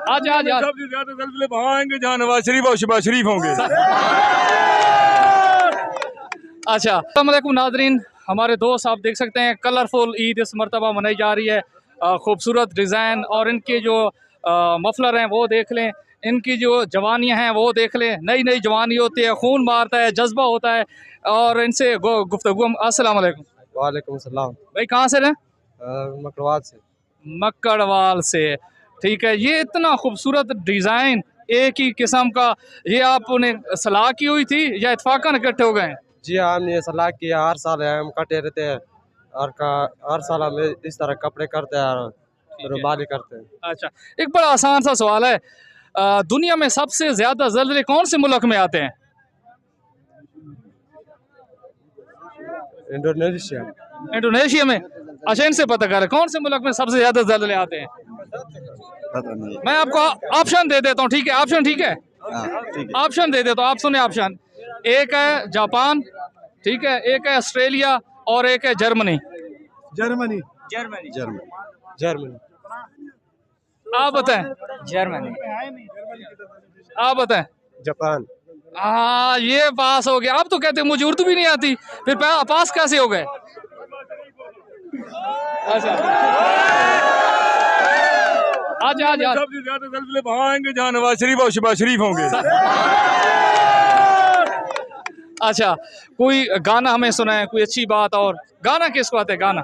आज आज आज सबसे ज्यादा ज़लज़ले वहाँ आएंगे जहाँ नवाज शरीफ और शहबाज शरीफ होंगे। अच्छा, अस्सलाम वालेकुम नाज़रीन, हमारे दोस्त आप देख सकते हैं कलरफुल ईद इस मरतबा मनाई जा रही है। खूबसूरत डिज़ाइन और इनके जो मफलर हैं वो देख लें, इनकी जो जवानियाँ हैं वो देख लें। नई नई जवानी होती है, खून मारता है, जज्बा होता है। और इनसे गुफ्तगू। अस्सलाम वालेकुम। वालेकुम सलाम। भाई कहाँ से हैं? मकड़वाद से। मक्कड़वाल से। ठीक है, ये इतना खूबसूरत डिज़ाइन एक ही किस्म का, ये आपने सलाह की हुई थी या इत्फाकन इकट्ठे हो गए हैं? जी हाँ, हमने सलाह किया, हर साल हम कटे रहते हैं और हर साल हम इस तरह कपड़े करते हैं और रुमाली करते हैं। अच्छा, एक बड़ा आसान सा सवाल है, दुनिया में सबसे ज़्यादा ज़लज़ले कौन से मुल्क में आते हैं? इंडोनेशिया। इंडोनेशिया में। अच्छा, इनसे पता करें कौन से मुल्क में सबसे ज़्यादा ज़लज़ले आते हैं। पता नहीं। मैं आपको ऑप्शन दे देता हूँ, ठीक है? ऑप्शन ठीक है? ठीक है। ऑप्शन दे देता हूँ, आप सुने ऑप्शन। एक है जापान, ठीक है, एक है ऑस्ट्रेलिया और एक है Germany. Germany. Germany. Germany. Germany. आप बताएं। जर्मनी। आप बताएं। जापान। हाँ, ये पास हो गया। आप तो कहते मुझे उर्दू भी नहीं आती, फिर पास कैसे हो गए? अच्छा, आज आज आज सबसे ज्यादा ज़लज़ले वहाँ आएंगे जहाँ नवाज शरीफ और शहबाज शरीफ होंगे। अच्छा, कोई गाना हमें सुनाए, कोई अच्छी बात। और गाना किसको आते है? गाना